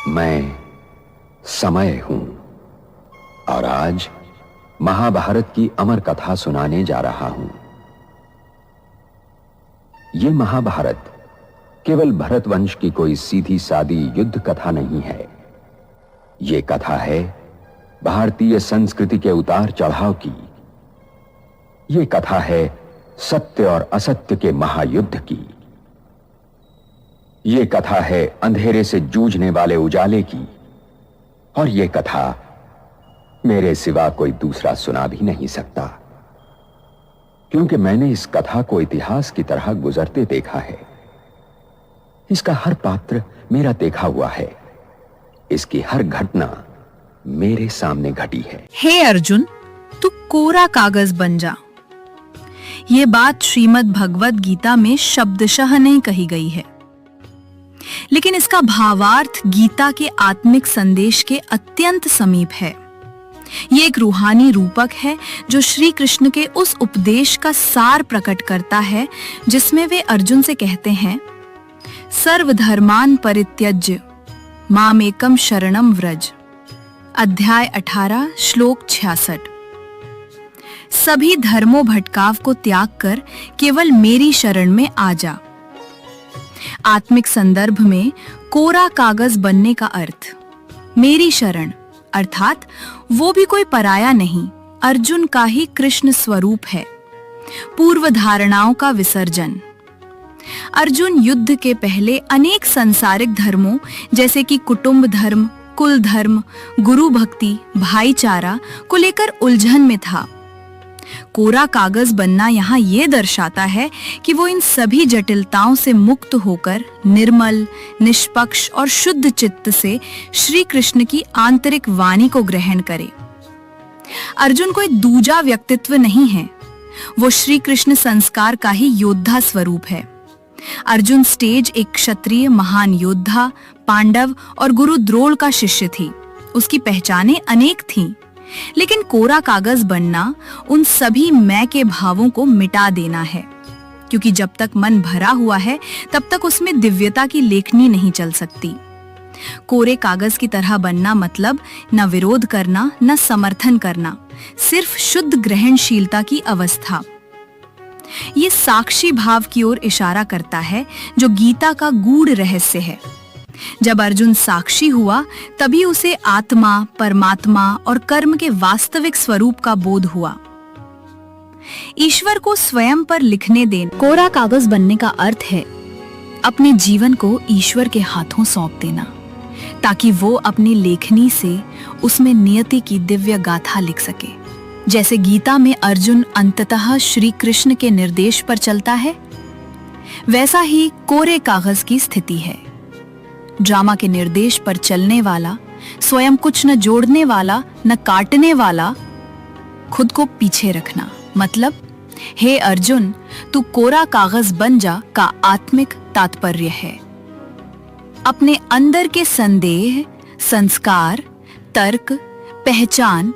मैं समय हूं और आज महाभारत की अमर कथा सुनाने जा रहा हूं। यह महाभारत केवल भरत वंश की कोई सीधी सादी युद्ध कथा नहीं है। यह कथा है भारतीय संस्कृति के उतार चढ़ाव की। यह कथा है सत्य और असत्य के महायुद्ध की। यह कथा है अंधेरे से जूझने वाले उजाले की। और यह कथा मेरे सिवा कोई दूसरा सुना भी नहीं सकता, क्योंकि मैंने इस कथा को इतिहास की तरह गुजरते देखा है। इसका हर पात्र मेरा देखा हुआ है। इसकी हर घटना मेरे सामने घटी है। हे अर्जुन, तू कोरा कागज बन जा। ये बात श्रीमद् भगवद गीता में शब्दशः नहीं कही गई है, लेकिन इसका भावार्थ गीता के आत्मिक संदेश के अत्यंत समीप है। ये एक रूहानी रूपक है जो श्री कृष्ण के उस उपदेश का सार प्रकट करता है जिसमें वे अर्जुन से कहते हैं, सर्वधर्मान परित्यज्य मामेकम शरणम व्रज। अध्याय 18 श्लोक 66। सभी धर्मों भटकाव को त्याग कर केवल मेरी शरण में आ जा। आत्मिक संदर्भ में कोरा कागज बनने का अर्थ मेरी शरण अर्थात वो भी कोई पराया नहीं, अर्जुन का ही कृष्ण स्वरूप है। पूर्व धारणाओं का विसर्जन। अर्जुन युद्ध के पहले अनेक सांसारिक धर्मों जैसे कि कुटुंब धर्म, कुल धर्म, गुरु भक्ति, भाईचारा को लेकर उलझन में था। कोरा कागज बनना यहाँ ये दर्शाता है कि वो इन सभी जटिलताओं से मुक्त होकर निर्मल, निष्पक्ष और शुद्ध चित्त से श्री कृष्ण की आंतरिक वाणी को ग्रहण करे। अर्जुन कोई दूजा व्यक्तित्व नहीं है, वो श्री कृष्ण संस्कार का ही योद्धा स्वरूप है। अर्जुन स्टेज एक क्षत्रिय महान योद्धा, पांडव और गुरु द्रोण का शिष्य थी। उसकी पहचानें अनेक थीं, लेकिन कोरा कागज बनना उन सभी मैं के भावों को मिटा देना है, क्योंकि जब तक मन भरा हुआ है तब तक उसमें दिव्यता की लेखनी नहीं चल सकती। कोरे कागज की तरह बनना मतलब न विरोध करना न समर्थन करना, सिर्फ शुद्ध ग्रहणशीलता की अवस्था। ये साक्षी भाव की ओर इशारा करता है जो गीता का गूढ़ रहस्य है। जब अर्जुन साक्षी हुआ तभी उसे आत्मा, परमात्मा और कर्म के वास्तविक स्वरूप का बोध हुआ। ईश्वर को स्वयं पर लिखने देना। कोरा कागज बनने का अर्थ है अपने जीवन को ईश्वर के हाथों सौंप देना, ताकि वो अपनी लेखनी से उसमें नियति की दिव्य गाथा लिख सके। जैसे गीता में अर्जुन अंततः श्री कृष्ण के निर्देश पर चलता है, वैसा ही कोरे कागज की स्थिति है। ड्रामा के निर्देश पर चलने वाला, स्वयं कुछ न जोड़ने वाला न काटने वाला, खुद को पीछे रखना। मतलब हे अर्जुन, तू कोरा कागज बन जा का आत्मिक तात्पर्य है। अपने अंदर के संदेह, संस्कार, तर्क, पहचान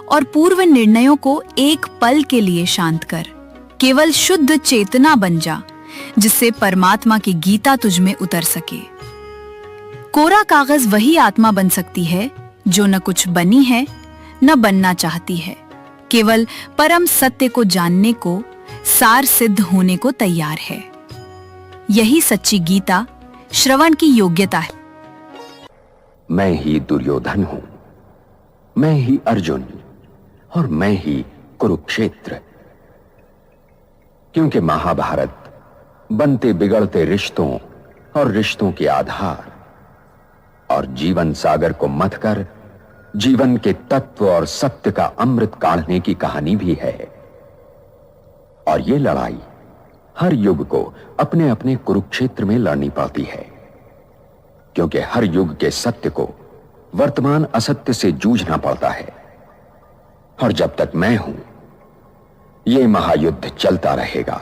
और पूर्व निर्णयों को एक पल के लिए शांत कर केवल शुद्ध चेतना बन जा, जिससे परमात्मा की गीता तुझ में उतर सके। कोरा कागज वही आत्मा बन सकती है जो न कुछ बनी है न बनना चाहती है, केवल परम सत्य को जानने को, सार सिद्ध होने को तैयार है। यही सच्ची गीता श्रवण की योग्यता है। मैं ही दुर्योधन हूं, मैं ही अर्जुन और मैं ही कुरुक्षेत्र। क्योंकि महाभारत बनते बिगड़ते रिश्तों और रिश्तों के आधार और जीवन सागर को मथकर जीवन के तत्व और सत्य का अमृत काढ़ने की कहानी भी है। और ये लड़ाई हर युग को अपने अपने कुरुक्षेत्र में लड़नी पड़ती है, क्योंकि हर युग के सत्य को वर्तमान असत्य से जूझना पड़ता है। और जब तक मैं हूं, यह महायुद्ध चलता रहेगा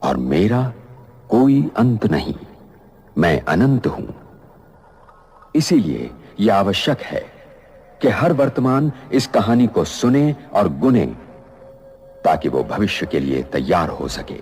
और मेरा कोई अंत नहीं। मैं अनंत हूं। इसीलिए यह आवश्यक है कि हर वर्तमान इस कहानी को सुने और गुने, ताकि वो भविष्य के लिए तैयार हो सके।